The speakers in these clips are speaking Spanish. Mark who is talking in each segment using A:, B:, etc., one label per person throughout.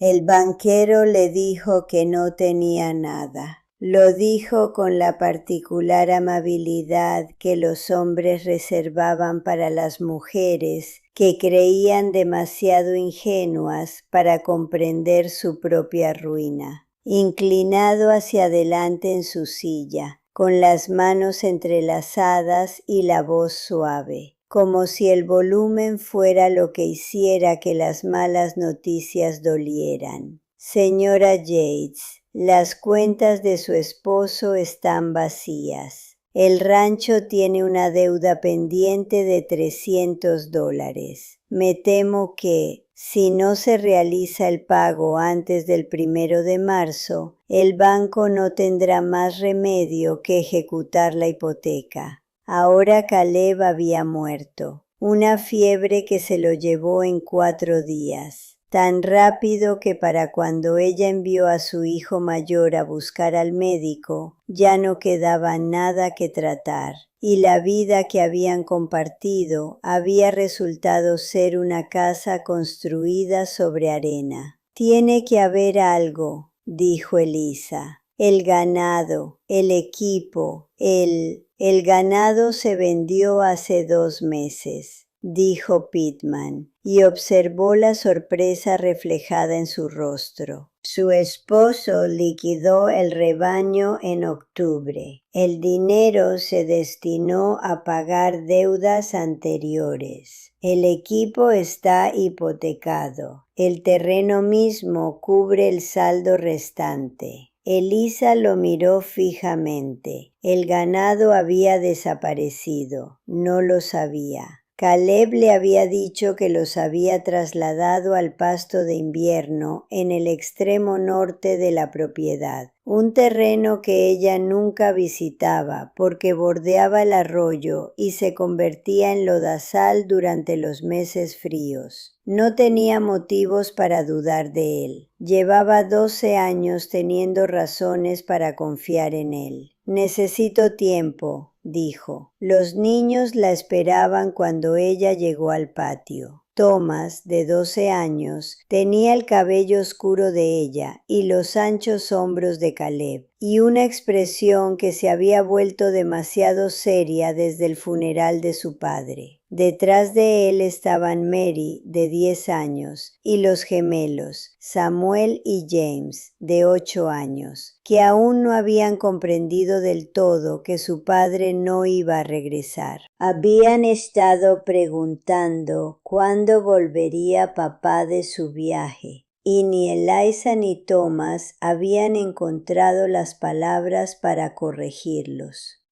A: El banquero le dijo que no tenía nada. Lo dijo con la particular amabilidad que los hombres reservaban para las mujeres que creían demasiado ingenuas para comprender su propia ruina. Inclinado hacia adelante en su silla, con las manos entrelazadas y la voz suave, como si el volumen fuera lo que hiciera que las malas noticias dolieran. Señora Yates, las cuentas de su esposo están vacías. El rancho tiene una deuda pendiente de $300. Me temo que, si no se realiza el pago antes del 1 de marzo, el banco no tendrá más remedio que ejecutar la hipoteca. Ahora Caleb había muerto, una fiebre que se lo llevó en 4 días. Tan rápido que para cuando ella envió a su hijo mayor a buscar al médico, ya no quedaba nada que tratar, y la vida que habían compartido había resultado ser una casa construida sobre arena. «Tiene que haber algo», dijo Elisa. «El ganado, el equipo, el ganado se vendió hace 2 meses», dijo Pittman, y observó la sorpresa reflejada en su rostro. Su esposo liquidó el rebaño en octubre. El dinero se destinó a pagar deudas anteriores. El equipo está hipotecado. El terreno mismo cubre el saldo restante. Elisa lo miró fijamente. El ganado había desaparecido. No lo sabía. Caleb le había dicho que los había trasladado al pasto de invierno en el extremo norte de la propiedad, un terreno que ella nunca visitaba porque bordeaba el arroyo y se convertía en lodazal durante los meses fríos. No tenía motivos para dudar de él. Llevaba 12 años teniendo razones para confiar en él. «Necesito tiempo», dijo. Los niños la esperaban cuando ella llegó al patio. Thomas, de 12 años, tenía el cabello oscuro de ella y los anchos hombros de Caleb, y una expresión que se había vuelto demasiado seria desde el funeral de su padre. Detrás de él estaban Mary, de 10 años, y los gemelos, Samuel y James, de 8 años, que aún no habían comprendido del todo que su padre no iba a regresar. Habían estado preguntando cuándo volvería papá de su viaje, y ni Eliza ni Thomas habían encontrado las palabras para corregirlos.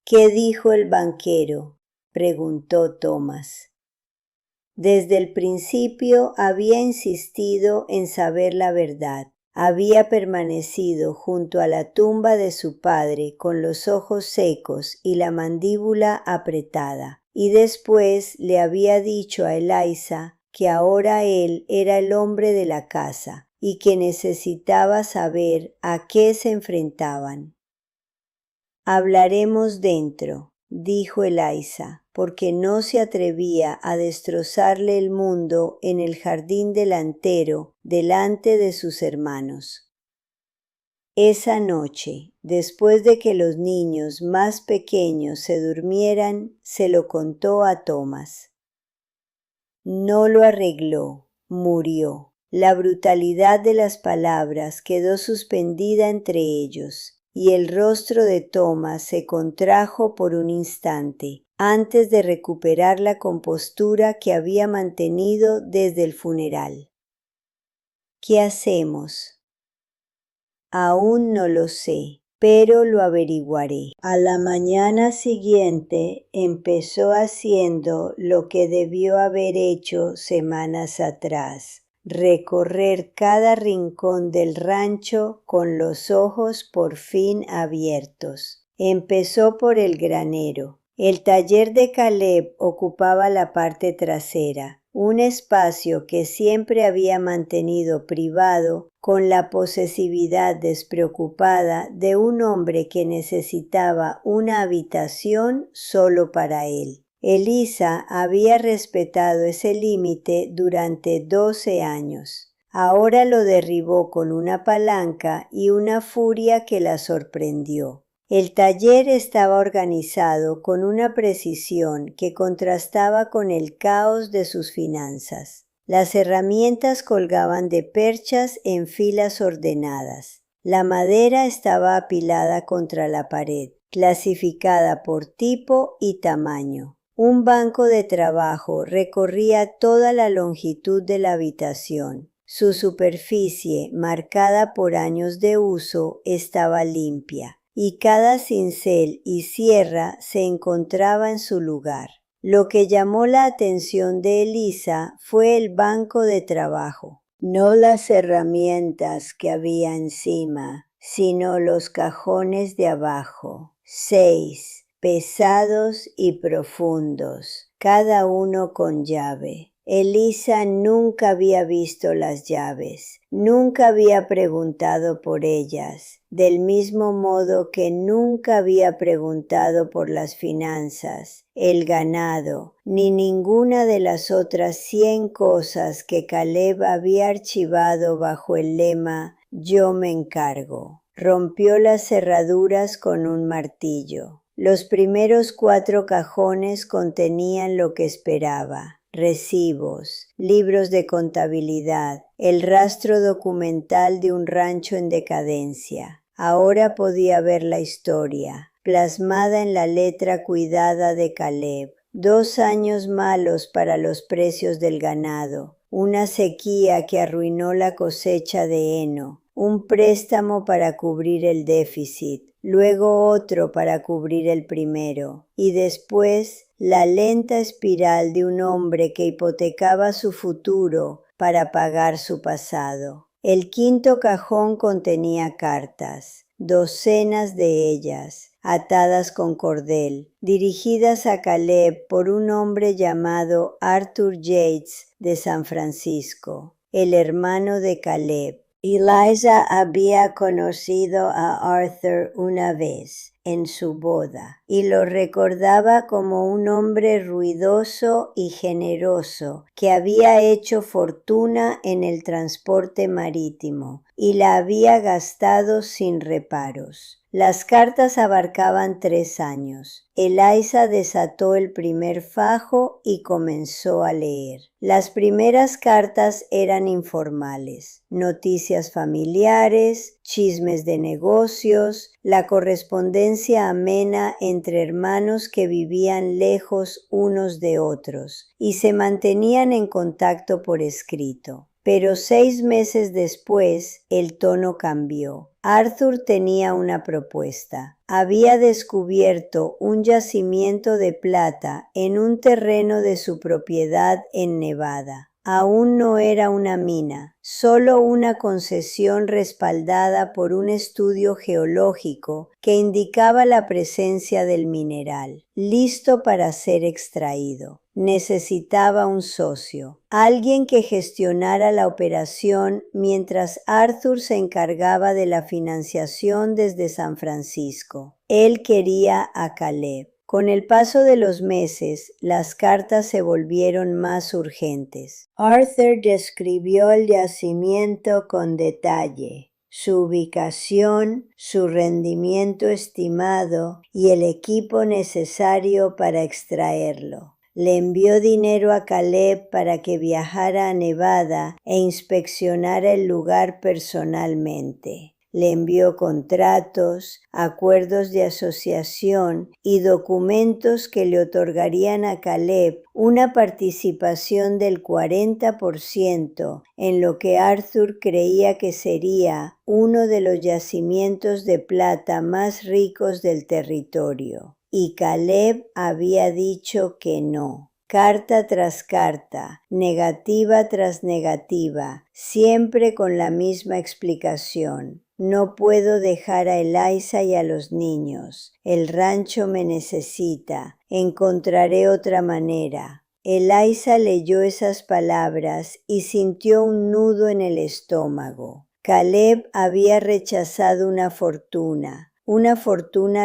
A: «¿Qué dijo el banquero?», preguntó Thomas. Desde el principio había insistido en saber la verdad. Había permanecido junto a la tumba de su padre con los ojos secos y la mandíbula apretada, y después le había dicho a Eliza que ahora él era el hombre de la casa y que necesitaba saber a qué se enfrentaban. «Hablaremos dentro», dijo Eliza, porque no se atrevía a destrozarle el mundo en el jardín delantero delante de sus hermanos. Esa noche, después de que los niños más pequeños se durmieran, se lo contó a Thomas. No lo arregló, murió. La brutalidad de las palabras quedó suspendida entre ellos, y el rostro de Thomas se contrajo por un instante, antes de recuperar la compostura que había mantenido desde el funeral. «¿Qué hacemos?» «Aún no lo sé, pero lo averiguaré». A la mañana siguiente empezó haciendo lo que debió haber hecho semanas atrás: recorrer cada rincón del rancho con los ojos por fin abiertos. Empezó por el granero. El taller de Caleb ocupaba la parte trasera, un espacio que siempre había mantenido privado con la posesividad despreocupada de un hombre que necesitaba una habitación solo para él. Elisa había respetado ese límite durante 12 años. Ahora lo derribó con una palanca y una furia que la sorprendió. El taller estaba organizado con una precisión que contrastaba con el caos de sus finanzas. Las herramientas colgaban de perchas en filas ordenadas. La madera estaba apilada contra la pared, clasificada por tipo y tamaño. Un banco de trabajo recorría toda la longitud de la habitación. Su superficie, marcada por años de uso, estaba limpia, y cada cincel y sierra se encontraba en su lugar. Lo que llamó la atención de Elisa fue el banco de trabajo, no las herramientas que había encima, sino los cajones de abajo, 6, pesados y profundos, cada uno con llave. Elisa nunca había visto las llaves, nunca había preguntado por ellas, del mismo modo que nunca había preguntado por las finanzas, el ganado, ni ninguna de las otras 100 cosas que Caleb había archivado bajo el lema «Yo me encargo». Rompió las cerraduras con un martillo. Los primeros 4 cajones contenían lo que esperaba. Recibos, libros de contabilidad, el rastro documental de un rancho en decadencia. Ahora podía ver la historia, plasmada en la letra cuidada de Caleb. 2 años malos para los precios del ganado, una sequía que arruinó la cosecha de heno, un préstamo para cubrir el déficit, luego otro para cubrir el primero, y después la lenta espiral de un hombre que hipotecaba su futuro para pagar su pasado. El 5.º cajón contenía cartas, docenas de ellas, atadas con cordel, dirigidas a Caleb por un hombre llamado Arthur Yates de San Francisco, el hermano de Caleb. Eliza había conocido a Arthur una vez en su boda y lo recordaba como un hombre ruidoso y generoso que había hecho fortuna en el transporte marítimo y la había gastado sin reparos. Las cartas abarcaban 3 años. Eliza desató el primer fajo y comenzó a leer. Las primeras cartas eran informales, noticias familiares, chismes de negocios, la correspondencia amena entre hermanos que vivían lejos unos de otros y se mantenían en contacto por escrito. Pero 6 meses después el tono cambió. Arthur tenía una propuesta. Había descubierto un yacimiento de plata en un terreno de su propiedad en Nevada. Aún no era una mina, solo una concesión respaldada por un estudio geológico que indicaba la presencia del mineral, listo para ser extraído. Necesitaba un socio, alguien que gestionara la operación mientras Arthur se encargaba de la financiación desde San Francisco. Él quería a Caleb. Con el paso de los meses, las cartas se volvieron más urgentes. Arthur describió el yacimiento con detalle, su ubicación, su rendimiento estimado y el equipo necesario para extraerlo. Le envió dinero a Caleb para que viajara a Nevada e inspeccionara el lugar personalmente. Le envió contratos, acuerdos de asociación y documentos que le otorgarían a Caleb una participación del 40% en lo que Arthur creía que sería uno de los yacimientos de plata más ricos del territorio. Y Caleb había dicho que no. Carta tras carta, negativa tras negativa, siempre con la misma explicación. No puedo dejar a Eliza y a los niños. El rancho me necesita. Encontraré otra manera. Eliza leyó esas palabras y sintió un nudo en el estómago. Caleb había rechazado una fortuna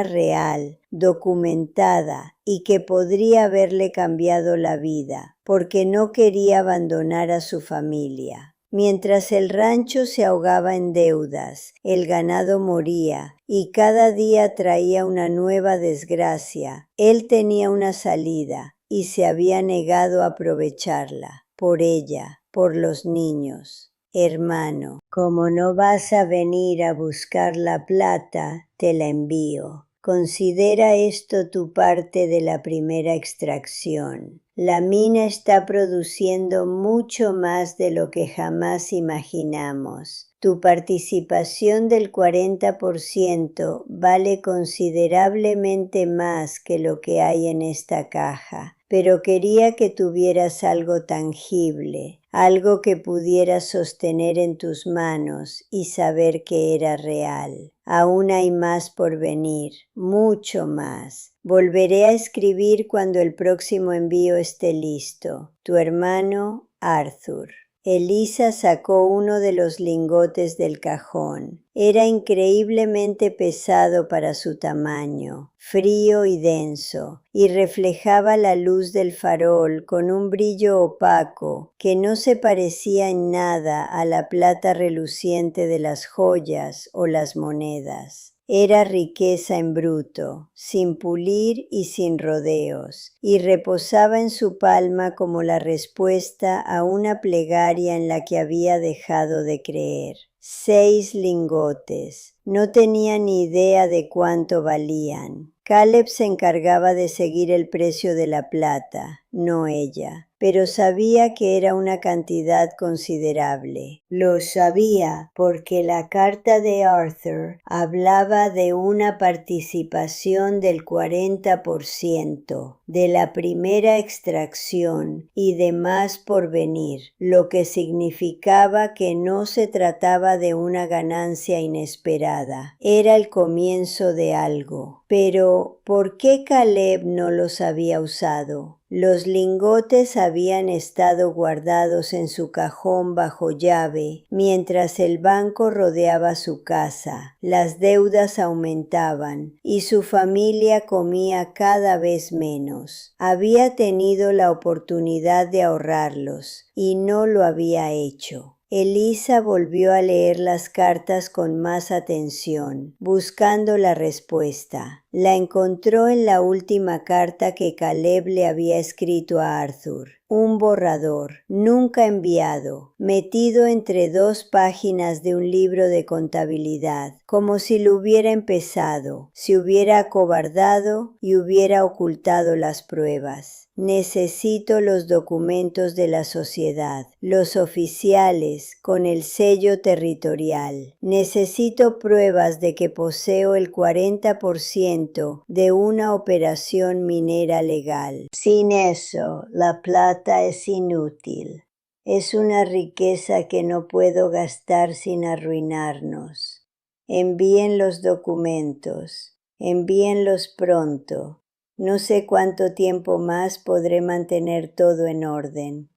A: real, documentada y que podría haberle cambiado la vida, porque no quería abandonar a su familia. Mientras el rancho se ahogaba en deudas, el ganado moría y cada día traía una nueva desgracia, él tenía una salida y se había negado a aprovecharla, por ella, por los niños. Hermano, como no vas a venir a buscar la plata, te la envío. Considera esto tu parte de la primera extracción. La mina está produciendo mucho más de lo que jamás imaginamos. Tu participación del 40% vale considerablemente más que lo que hay en esta caja, pero quería que tuvieras algo tangible, algo que pudieras sostener en tus manos y saber que era real. Aún hay más por venir, mucho más. Volveré a escribir cuando el próximo envío esté listo. Tu hermano, Arthur. Elisa sacó uno de los lingotes del cajón. Era increíblemente pesado para su tamaño, frío y denso, y reflejaba la luz del farol con un brillo opaco que no se parecía en nada a la plata reluciente de las joyas o las monedas. Era riqueza en bruto, sin pulir y sin rodeos, y reposaba en su palma como la respuesta a una plegaria en la que había dejado de creer. 6 lingotes. No tenía ni idea de cuánto valían. Caleb se encargaba de seguir el precio de la plata, no ella, pero sabía que era una cantidad considerable. Lo sabía porque la carta de Arthur hablaba de una participación del 40% de la primera extracción y de más por venir, lo que significaba que no se trataba de una ganancia inesperada. Era el comienzo de algo. Pero, ¿por qué Caleb no los había usado? Los lingotes habían estado guardados en su cajón bajo llave mientras el banco rodeaba su casa. Las deudas aumentaban y su familia comía cada vez menos. Había tenido la oportunidad de ahorrarlos y no lo había hecho. Elisa volvió a leer las cartas con más atención, buscando la respuesta. La encontró en la última carta que Caleb le había escrito a Arthur. Un borrador, nunca enviado, metido entre 2 páginas de un libro de contabilidad, como si lo hubiera empezado, se hubiera acobardado y hubiera ocultado las pruebas. Necesito los documentos de la sociedad, los oficiales, con el sello territorial. Necesito pruebas de que poseo el 40% de una operación minera legal. Sin eso, la plata es inútil. Es una riqueza que no puedo gastar sin arruinarnos. Envíen los documentos. Envíenlos pronto. No sé cuánto tiempo más podré mantener todo en orden.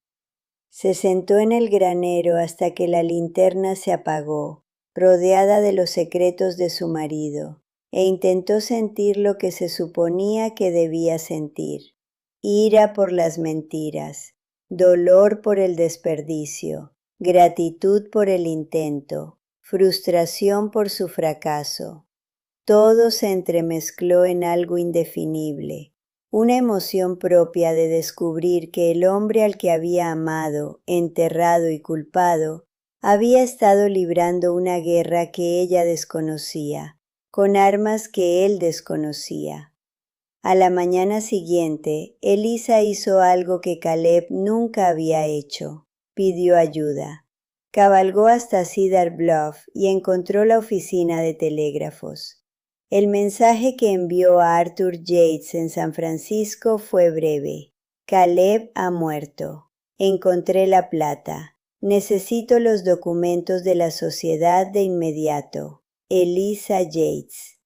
A: Se sentó en el granero hasta que la linterna se apagó, rodeada de los secretos de su marido, e intentó sentir lo que se suponía que debía sentir: ira por las mentiras, dolor por el desperdicio, gratitud por el intento, frustración por su fracaso. Todo se entremezcló en algo indefinible, una emoción propia de descubrir que el hombre al que había amado, enterrado y culpado, había estado librando una guerra que ella desconocía, con armas que él desconocía. A la mañana siguiente, Elisa hizo algo que Caleb nunca había hecho: pidió ayuda. Cabalgó hasta Cedar Bluff y encontró la oficina de telégrafos. El mensaje que envió a Arthur Yates en San Francisco fue breve: Caleb ha muerto. Encontré la plata. Necesito los documentos de la sociedad de inmediato. Elisa Yates.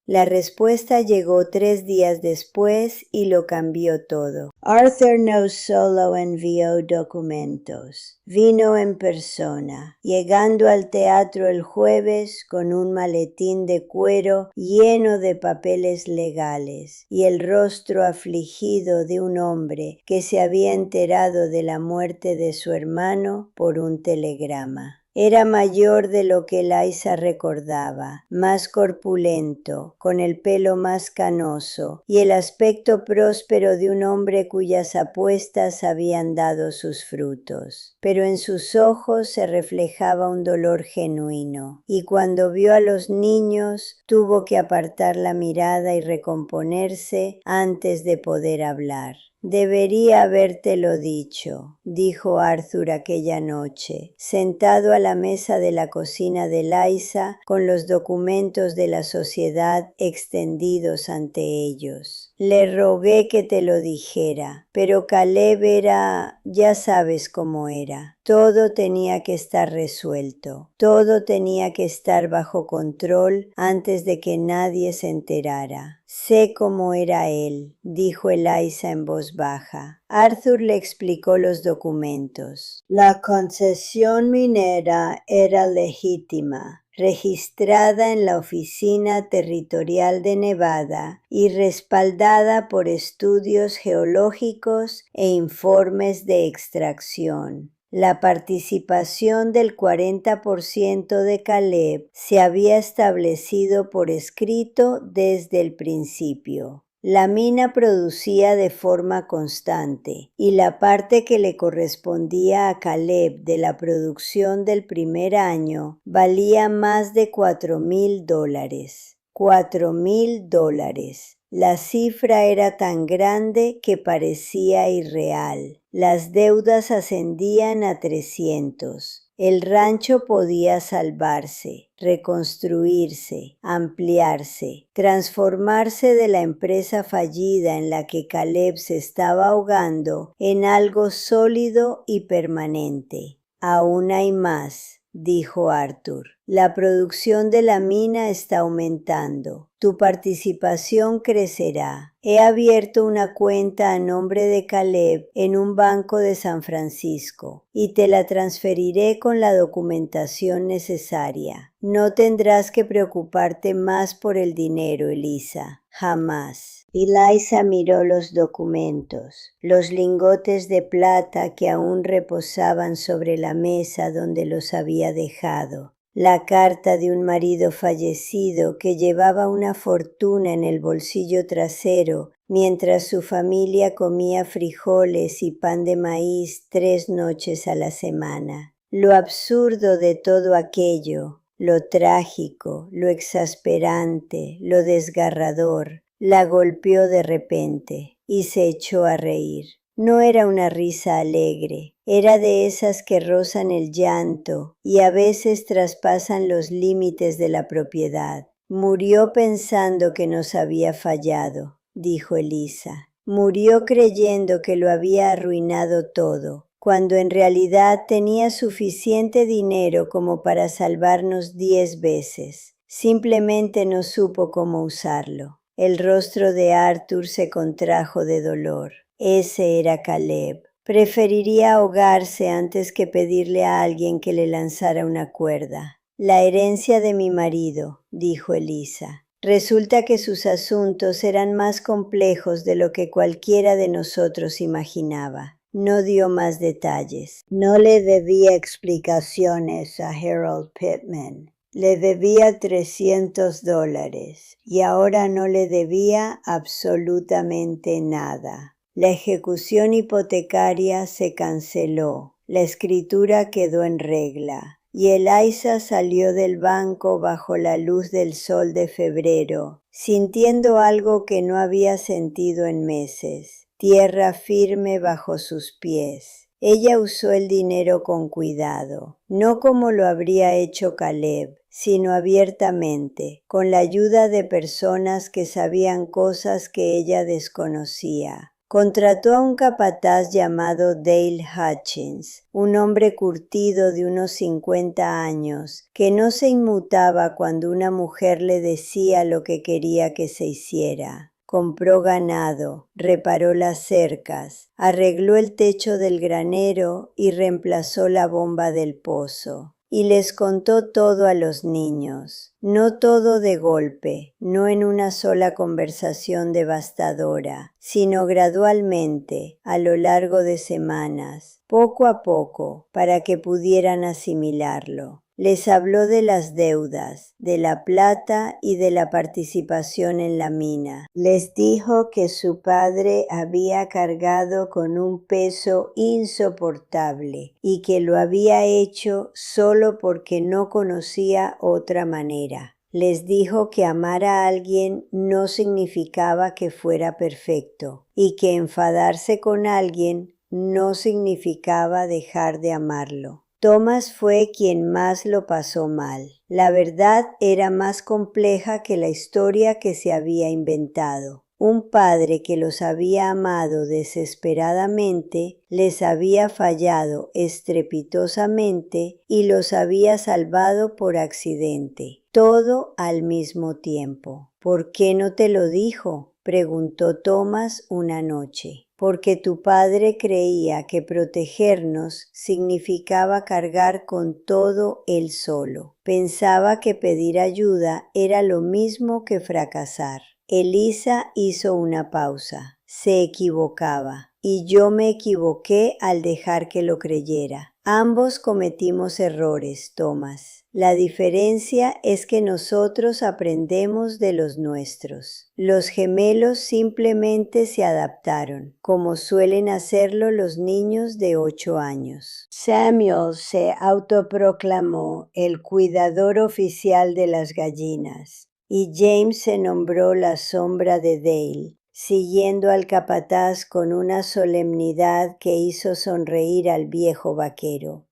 A: La respuesta llegó 3 días después y lo cambió todo. Arthur no solo envió documentos, vino en persona, llegando al teatro el jueves con un maletín de cuero lleno de papeles legales y el rostro afligido de un hombre que se había enterado de la muerte de su hermano por un telegrama. Era mayor de lo que Eliza recordaba, más corpulento, con el pelo más canoso y el aspecto próspero de un hombre cuyas apuestas habían dado sus frutos. Pero en sus ojos se reflejaba un dolor genuino, y cuando vio a los niños tuvo que apartar la mirada y recomponerse antes de poder hablar. Debería habértelo dicho, dijo Arthur aquella noche, sentado a la mesa de la cocina de Eliza con los documentos de la sociedad extendidos ante ellos. Le rogué que te lo dijera, pero Caleb era, ya sabes cómo era. Todo tenía que estar resuelto, todo tenía que estar bajo control antes de que nadie se enterara. Sé cómo era él, dijo Eliza en voz baja. Arthur le explicó los documentos. La concesión minera era legítima, registrada en la Oficina Territorial de Nevada y respaldada por estudios geológicos e informes de extracción. La participación del 40% de Caleb se había establecido por escrito desde el principio. La mina producía de forma constante y la parte que le correspondía a Caleb de la producción del primer año valía más de $4,000. $4,000. La cifra era tan grande que parecía irreal. Las deudas ascendían a 300. El rancho podía salvarse, reconstruirse, ampliarse, transformarse de la empresa fallida en la que Caleb se estaba ahogando en algo sólido y permanente. Aún hay más, dijo Arthur. La producción de la mina está aumentando. Tu participación crecerá. He abierto una cuenta a nombre de Caleb en un banco de San Francisco y te la transferiré con la documentación necesaria. No tendrás que preocuparte más por el dinero, Eliza. Jamás. Eliza miró los documentos, los lingotes de plata que aún reposaban sobre la mesa donde los había dejado, la carta de un marido fallecido que llevaba una fortuna en el bolsillo trasero mientras su familia comía frijoles y pan de maíz 3 noches a la semana. Lo absurdo de todo aquello, lo trágico, lo exasperante, lo desgarrador, la golpeó de repente y se echó a reír. No era una risa alegre, era de esas que rozan el llanto y a veces traspasan los límites de la propiedad. Murió pensando que nos había fallado, dijo Eliza. Murió creyendo que lo había arruinado todo, cuando en realidad tenía suficiente dinero como para salvarnos 10 veces. Simplemente no supo cómo usarlo. El rostro de Arthur se contrajo de dolor. Ese era Caleb. Preferiría ahogarse antes que pedirle a alguien que le lanzara una cuerda. La herencia de mi marido, dijo Eliza. Resulta que sus asuntos eran más complejos de lo que cualquiera de nosotros imaginaba. No dio más detalles. No le debía explicaciones a Harold Pittman. Le debía $300 y ahora no le debía absolutamente nada. La ejecución hipotecaria se canceló, la escritura quedó en regla, y Eliza salió del banco bajo la luz del sol de febrero, sintiendo algo que no había sentido en meses, tierra firme bajo sus pies. Ella usó el dinero con cuidado, no como lo habría hecho Caleb, sino abiertamente, con la ayuda de personas que sabían cosas que ella desconocía. Contrató a un capataz llamado Dale Hutchins, un hombre curtido de unos 50 años, que no se inmutaba cuando una mujer le decía lo que quería que se hiciera. Compró ganado, reparó las cercas, arregló el techo del granero y reemplazó la bomba del pozo. Y les contó todo a los niños, no todo de golpe, no en una sola conversación devastadora, sino gradualmente, a lo largo de semanas, poco a poco, para que pudieran asimilarlo. Les habló de las deudas, de la plata y de la participación en la mina. Les dijo que su padre había cargado con un peso insoportable y que lo había hecho solo porque no conocía otra manera. Les dijo que amar a alguien no significaba que fuera perfecto y que enfadarse con alguien no significaba dejar de amarlo. Thomas fue quien más lo pasó mal. La verdad era más compleja que la historia que se había inventado. Un padre que los había amado desesperadamente les había fallado estrepitosamente y los había salvado por accidente. Todo al mismo tiempo. ¿Por qué no te lo dijo?, preguntó Thomas una noche. Porque tu padre creía que protegernos significaba cargar con todo él solo. Pensaba que pedir ayuda era lo mismo que fracasar. Elisa hizo una pausa. Se equivocaba. Y yo me equivoqué al dejar que lo creyera. Ambos cometimos errores, Thomas. La diferencia es que nosotros aprendemos de los nuestros. Los gemelos simplemente se adaptaron, como suelen hacerlo los niños de 8 años. Samuel se autoproclamó el cuidador oficial de las gallinas, y James se nombró la sombra de Dale, siguiendo al capataz con una solemnidad que hizo sonreír al viejo vaquero.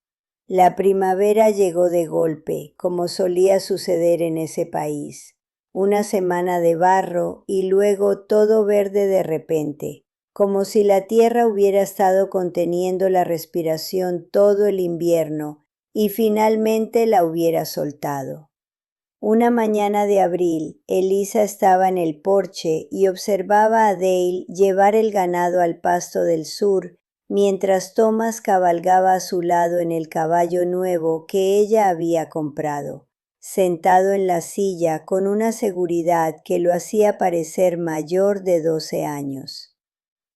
A: La primavera llegó de golpe, como solía suceder en ese país. Una semana de barro y luego todo verde de repente, como si la tierra hubiera estado conteniendo la respiración todo el invierno y finalmente la hubiera soltado. Una mañana de abril, Elisa estaba en el porche y observaba a Dale llevar el ganado al pasto del sur, mientras Thomas cabalgaba a su lado en el caballo nuevo que ella había comprado, sentado en la silla con una seguridad que lo hacía parecer mayor de 12 años.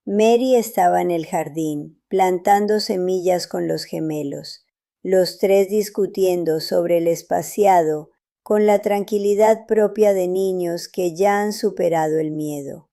A: Mary estaba en el jardín, plantando semillas con los gemelos, los tres discutiendo sobre el espaciado, con la tranquilidad propia de niños que ya han superado el miedo.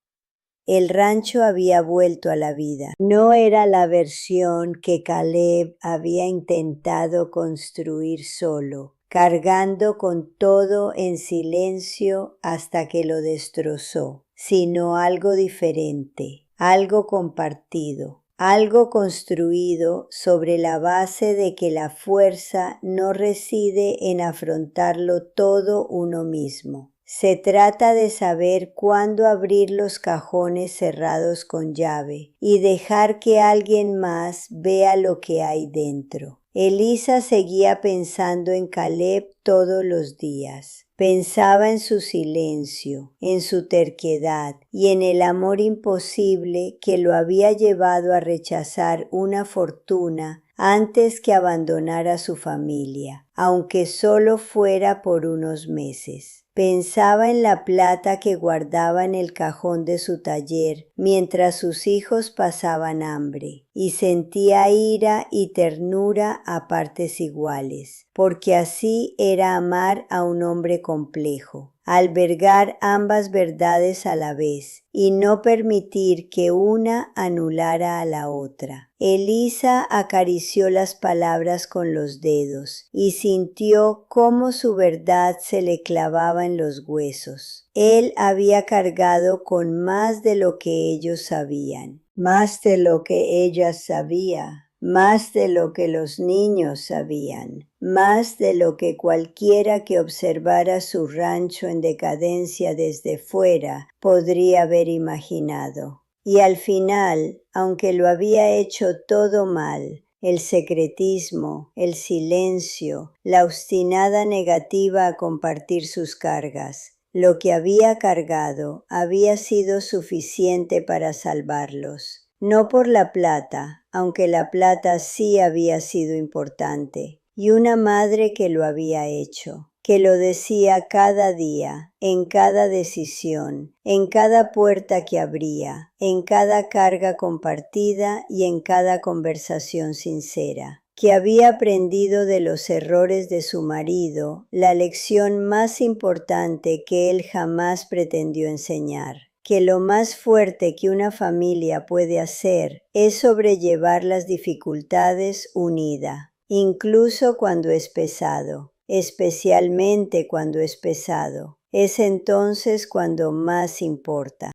A: El rancho había vuelto a la vida. No era la versión que Caleb había intentado construir solo, cargando con todo en silencio hasta que lo destrozó, sino algo diferente, algo compartido. Algo construido sobre la base de que la fuerza no reside en afrontarlo todo uno mismo. Se trata de saber cuándo abrir los cajones cerrados con llave y dejar que alguien más vea lo que hay dentro. Elisa seguía pensando en Caleb todos los días. Pensaba en su silencio, en su terquedad y en el amor imposible que lo había llevado a rechazar una fortuna antes que abandonar a su familia, aunque solo fuera por unos meses. Pensaba en la plata que guardaba en el cajón de su taller mientras sus hijos pasaban hambre, y sentía ira y ternura a partes iguales, porque así era amar a un hombre complejo, albergar ambas verdades a la vez y no permitir que una anulara a la otra. Elisa acarició las palabras con los dedos y sintió cómo su verdad se le clavaba en los huesos. Él había cargado con más de lo que ellos sabían, más de lo que ella sabía, más de lo que los niños sabían, más de lo que cualquiera que observara su rancho en decadencia desde fuera podría haber imaginado. Y al final, aunque lo había hecho todo mal, el secretismo, el silencio, la obstinada negativa a compartir sus cargas, lo que había cargado había sido suficiente para salvarlos. No por la plata, aunque la plata sí había sido importante, y una madre que lo había hecho, que lo decía cada día, en cada decisión, en cada puerta que abría, en cada carga compartida y en cada conversación sincera, que había aprendido de los errores de su marido la lección más importante que él jamás pretendió enseñar, que lo más fuerte que una familia puede hacer es sobrellevar las dificultades unida, incluso cuando es pesado. Especialmente cuando es pesado. Es entonces cuando más importa.